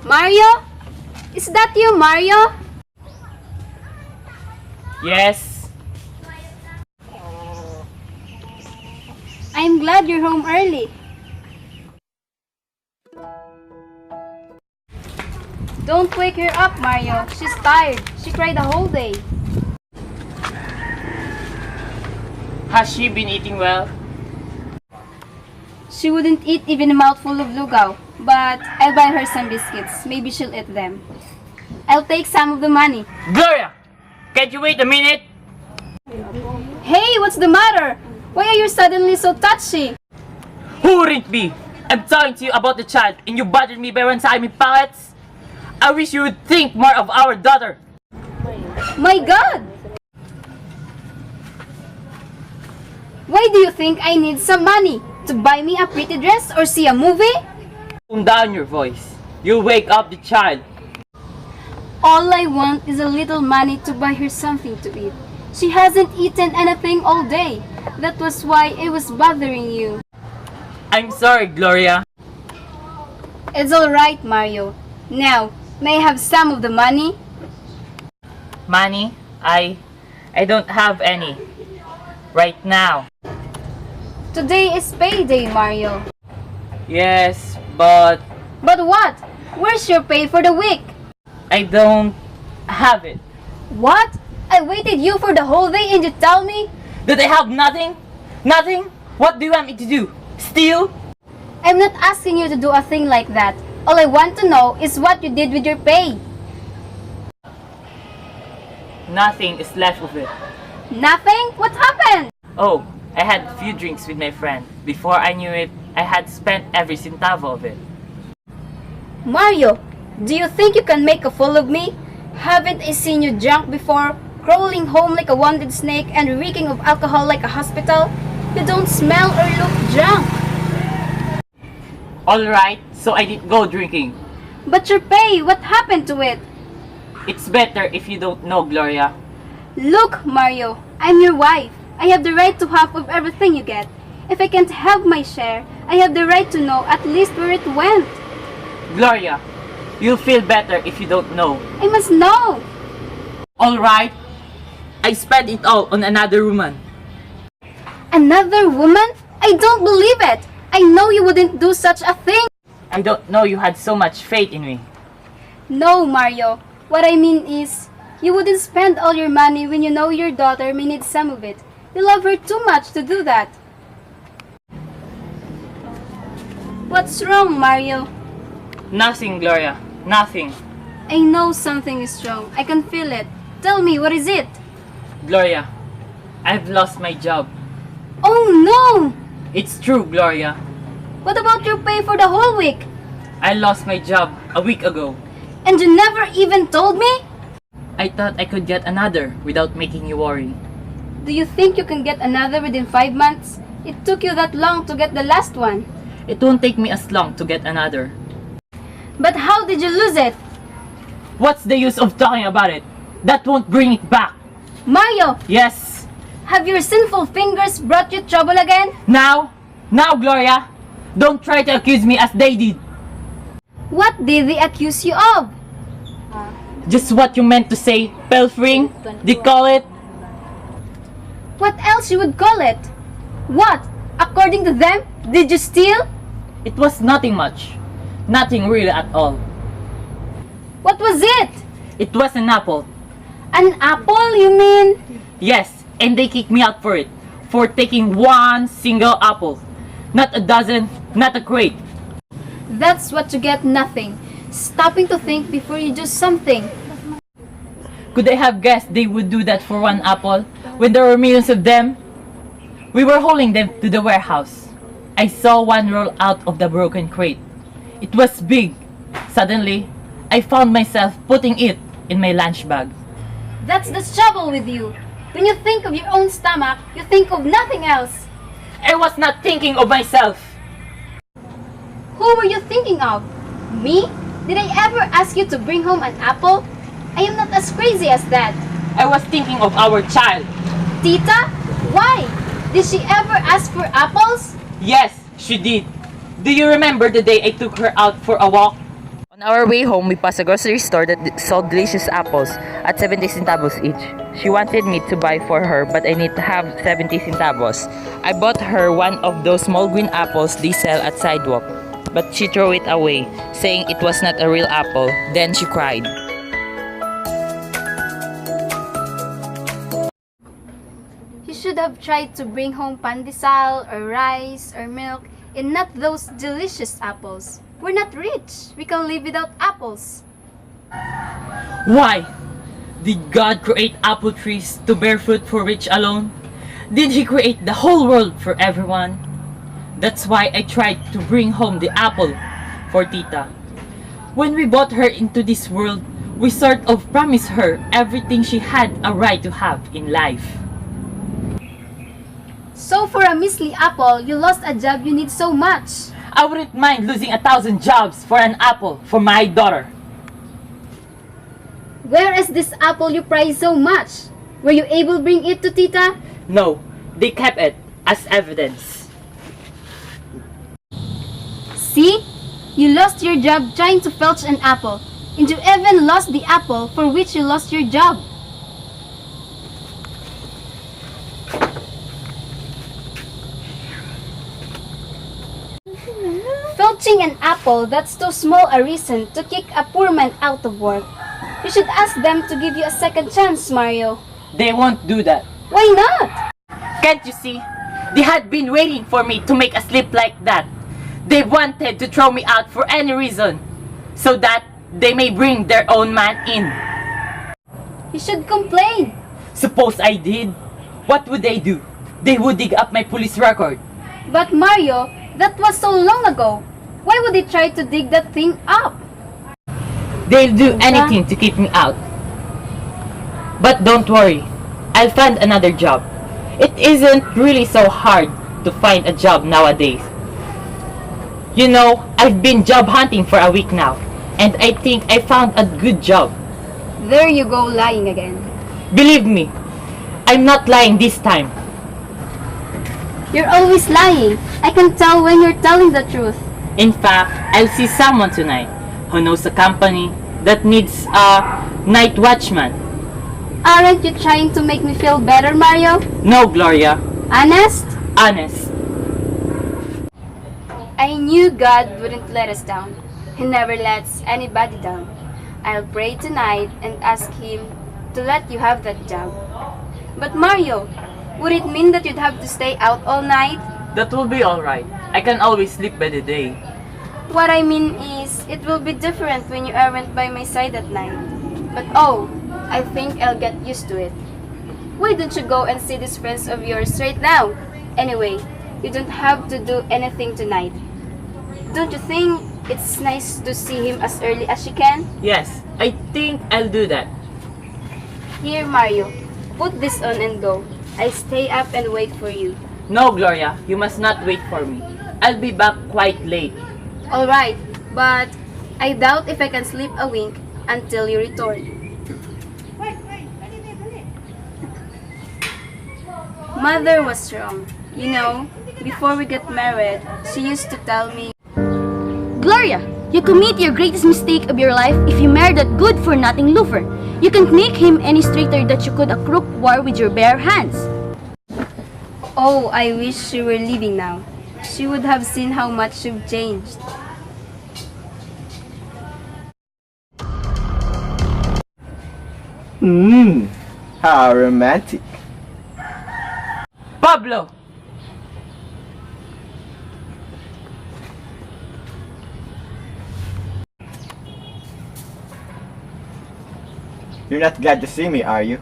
Mario? Is that you, Mario? Yes. I'm glad you're home early. Don't wake her up, Mario. She's tired. She cried the whole day. Has she been eating well? She wouldn't eat even a mouthful of lugaw, but I'll buy her some biscuits. Maybe she'll eat them. I'll take some of the money. Gloria! Can't you wait a minute? Hey, what's the matter? Why are you suddenly so touchy? Who wouldn't be? I'm talking to you about the child and you bothered me by ransacking my pockets? I wish you would think more of our daughter. My God! Why do you think I need some money? To buy me a pretty dress or see a movie? Tone down your voice. You'll wake up the child. All I want is a little money to buy her something to eat. She hasn't eaten anything all day. That was why it was bothering you. I'm sorry, Gloria. It's alright, Mario. Now, may I have some of the money? Money? I don't have any. Right now. Today is payday, Mario. Yes, but But what? Where's your pay for the week? I don't have it. What? I waited you for the whole day and you tell me? That I have nothing? Nothing? What do you want me to do? Steal? I'm not asking you to do a thing like that. All I want to know is what you did with your pay. Nothing is left of it. Nothing? What happened? Oh, I had a few drinks with my friend. Before I knew it, I had spent every centavo of it. Mario, do you think you can make a fool of me? Haven't I seen you drunk before, crawling home like a wounded snake and reeking of alcohol like a hospital? You don't smell or look drunk. Alright, so I didn't go drinking. But your pay, what happened to it? It's better if you don't know, Gloria. Look, Mario, I'm your wife. I have the right to half of everything you get. If I can't have my share, I have the right to know at least where it went. Gloria, you'll feel better if you don't know. I must know. Alright, I spent it all on another woman. Another woman? I don't believe it. I know you wouldn't do such a thing. I don't know you had so much faith in me. No, Mario. What I mean is, you wouldn't spend all your money when you know your daughter may need some of it. You love her too much to do that. What's wrong, Mario? Nothing, Gloria. Nothing. I know something is wrong. I can feel it. Tell me, what is it? Gloria, I've lost my job. Oh no! It's true, Gloria. What about your pay for the whole week? I lost my job a week ago. And you never even told me? I thought I could get another without making you worry. Do you think you can get another within 5 months? It took you that long to get the last one. It won't take me as long to get another. But how did you lose it? What's the use of talking about it? That won't bring it back. Mario, Yes. have your sinful fingers brought you trouble again? Now, Gloria, don't try to accuse me as they did. What did they accuse you of? Just what you meant to say, pilfering, they call it. What else you would call it? What? According to them, did you steal? It was nothing much. Nothing really at all. What was it? It was an apple. An apple, you mean? Yes, and they kicked me out for it. For taking one single apple. Not a dozen, not a crate. That's what you get, nothing. Stopping to think before you do something. Could I have guessed they would do that for one apple when there were millions of them? We were hauling them to the warehouse. I saw one roll out of the broken crate. It was big. Suddenly, I found myself putting it in my lunch bag. That's the trouble with you. When you think of your own stomach, you think of nothing else. I was not thinking of myself. Who were you thinking of? Me? Did I ever ask you to bring home an apple? I am not as crazy as that. I was thinking of our child. Tita? Why? Did she ever ask for apples? Yes, she did. Do you remember the day I took her out for a walk? On On our way home, we passed a grocery store that sold delicious apples at 70 centavos each. She wanted me to buy for her, but I need to have 70 centavos. I bought her one of those small green apples they sell at sidewalk, but she threw it away, saying it was not a real apple. Then she cried. You should have tried to bring home pandesal or rice or milk and not those delicious apples. We're not rich. We can live without apples. Why? Did God create apple trees to bear fruit for rich alone? Did He create the whole world for everyone? That's why I tried to bring home the apple for Tita. When we brought her into this world, we sort of promised her everything she had a right to have in life. So for a measly apple, you lost a job you need so much. I wouldn't mind losing 1,000 jobs for an apple for my daughter. Where is this apple you prize so much? Were you able to bring it to Tita? No, they kept it as evidence. See? You lost your job trying to filch an apple, and you even lost the apple for which you lost your job. Filching an apple, that's too small a reason to kick a poor man out of work. You should ask them to give you a second chance, Mario. They won't do that. Why not? Can't you see? They had been waiting for me to make a slip like that. They wanted to throw me out for any reason, so that they may bring their own man in. You should complain. Suppose I did, what would they do? They would dig up my police record. But Mario, that was so long ago. Why would they try to dig that thing up? They'll do anything to keep me out. But don't worry, I'll find another job. It isn't really so hard to find a job nowadays. You know, I've been job hunting for a week now, and I think I found a good job. There you go lying again. Believe me, I'm not lying this time. You're always lying. I can tell when you're telling the truth. In fact, I'll see someone tonight who knows a company that needs a night watchman. Aren't you trying to make me feel better, Mario? No, Gloria. Honest? Honest. I knew God wouldn't let us down. He never lets anybody down. I'll pray tonight and ask Him to let you have that job. But Mario, would it mean that you'd have to stay out all night? That will be alright. I can always sleep by the day. What I mean is, it will be different when you aren't by my side at night. But oh, I think I'll get used to it. Why don't you go and see these friends of yours right now? Anyway, you don't have to do anything tonight. Don't you think it's nice to see him as early as you can? Yes, I think I'll do that. Here, Mario, put this on and go. I stay up and wait for you. No, Gloria, you must not wait for me. I'll be back quite late. Alright, but I doubt if I can sleep a wink until you return. Mother was wrong. You know, before we got married, she used to tell me, Gloria, you commit your greatest mistake of your life if you marry that good-for-nothing loafer. You can't make him any straighter that you could a crook war with your bare hands. oh, I wish she were leaving now. She would have seen how much you've changed. How romantic. Pablo! You're not glad to see me, are you?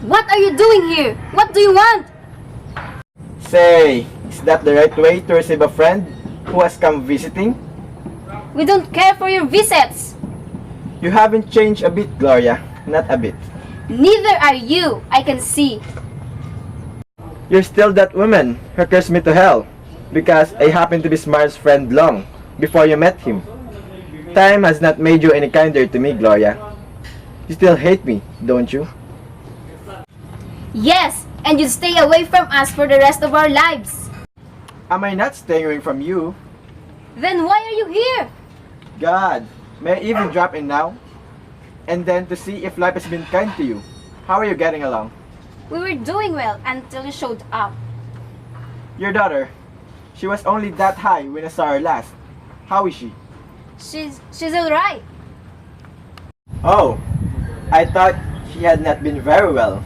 What are you doing here? What do you want? Say, is that the right way to receive a friend who has come visiting? We don't care for your visits. You haven't changed a bit, Gloria. Not a bit. Neither are you, I can see. You're still that woman who cursed me to hell because I happened to be Smart's friend long before you met him. Time has not made you any kinder to me, Gloria. You still hate me, don't you? Yes, and you stay away from us for the rest of our lives. Am I not staying away from you? Then why are you here? God, may I even drop in now? And then to see if life has been kind to you. How are you getting along? We were doing well until you showed up. Your daughter, she was only that high when I saw her last. How is she? She's alright. Oh, I thought she had not been very well.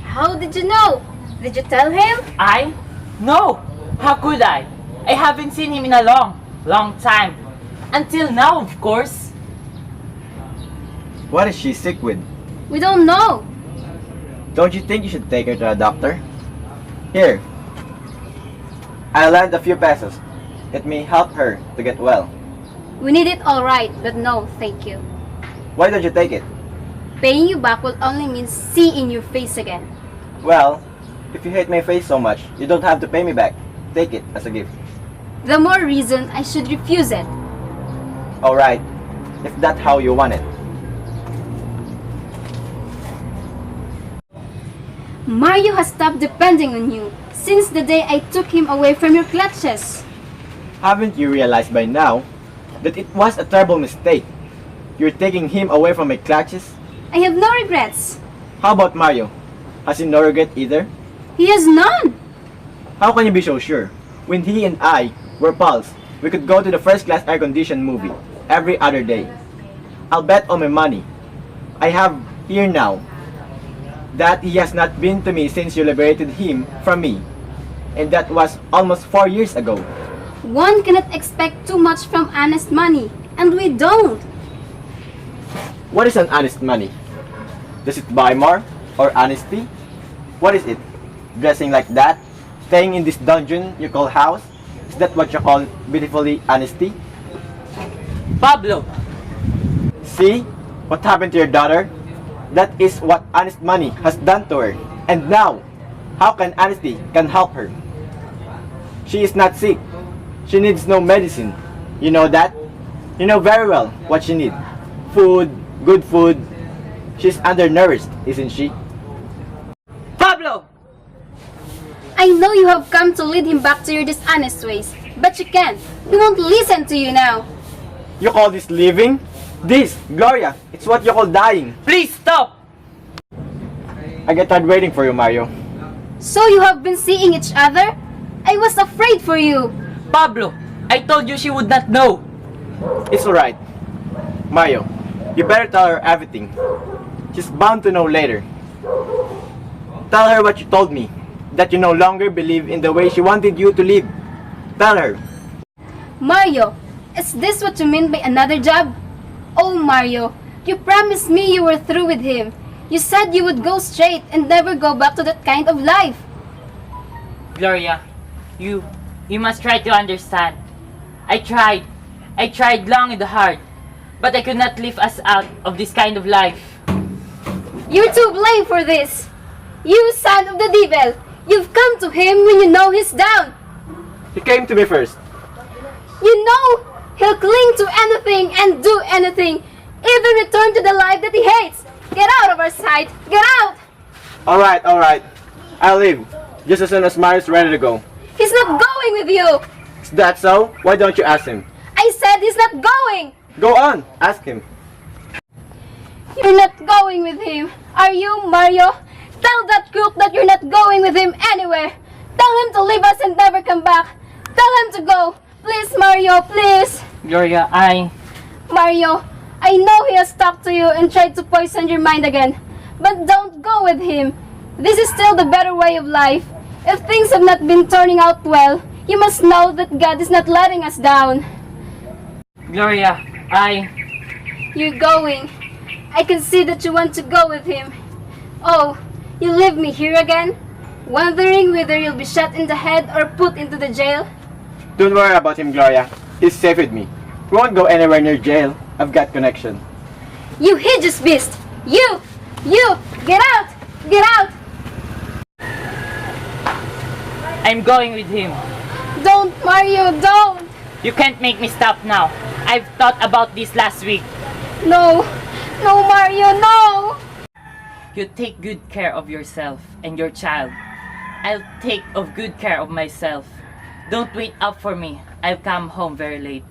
How did you know? Did you tell him? I? No! How could I? I haven't seen him in a long time. Until now, of course. What is she sick with? We don't know. Don't you think you should take her to a doctor? Here. I lent a few pesos. It may help her to get well. We need it alright, but no, thank you. Why don't you take it? Paying you back will only mean seeing your face again. Well, if you hate my face so much, you don't have to pay me back. Take it as a gift. The more reason I should refuse it. Alright, if that's how you want it. Mario has stopped depending on you since the day I took him away from your clutches. Haven't you realized by now that it was a terrible mistake? You're taking him away from my clutches? I have no regrets. How about Mario? Has he no regret either? He has none. How can you be so sure? When he and I were pals, we could go to the first-class air-conditioned movie every other day. I'll bet all my money I have here now that he has not been to me since you liberated him from me. And that was almost 4 years ago. One cannot expect too much from honest money, and we don't. What is an honest money? Does it buy more? Or honesty? What is it? Dressing like that? Staying in this dungeon you call house? Is that what you call beautifully honesty? Pablo! See? What happened to your daughter? That is what honest money has done to her. And now, how can honesty can help her? She is not sick. She needs no medicine. You know that? You know very well what she needs. Food, good food. She's undernourished, isn't she? Pablo! I know you have come to lead him back to your dishonest ways, but you can't. He won't listen to you now. You call this living? This, Gloria, it's what you call dying. Please stop! I get tired waiting for you, Mario. So you have been seeing each other? I was afraid for you. Pablo, I told you she would not know. It's alright. Mario, you better tell her everything. She's bound to know later. Tell her what you told me. That you no longer believe in the way she wanted you to live. Tell her. Mario, is this what you mean by another job? Oh Mario, you promised me you were through with him. You said you would go straight and never go back to that kind of life. Gloria, you must try to understand. I tried long and hard, but I could not lift us out of this kind of life. You're to blame for this. You son of the devil, you've come to him when you know he's down. He came to me first. You know he'll cling to anything and do anything, even return to the life that he hates. Get out of our sight. Get out. Alright. I'll leave. Just as soon as Mario's ready to go. He's not going with you. Is that so? Why don't you ask him? I said he's not going. Go on, ask him. You're not going with him, are you, Mario? Tell that crook that you're not going with him anywhere. Tell him to leave us and never come back. Tell him to go. Please, Mario, please. Gloria, Mario, I know he has talked to you and tried to poison your mind again. But don't go with him. This is still the better way of life. If things have not been turning out well, you must know that God is not letting us down. Gloria, You're going. I can see that you want to go with him. Oh, you leave me here again? Wondering whether you'll be shot in the head or put into the jail? Don't worry about him, Gloria. He's safe with me. We won't go anywhere near jail. I've got connection. You hideous beast! You! Get out! Get out! I'm going with him. Don't, Mario, don't! You can't make me stop now. I've thought about this last week. No, Mario, no! You take good care of yourself and your child. I'll take of good care of myself. Don't wait up for me. I've come home very late.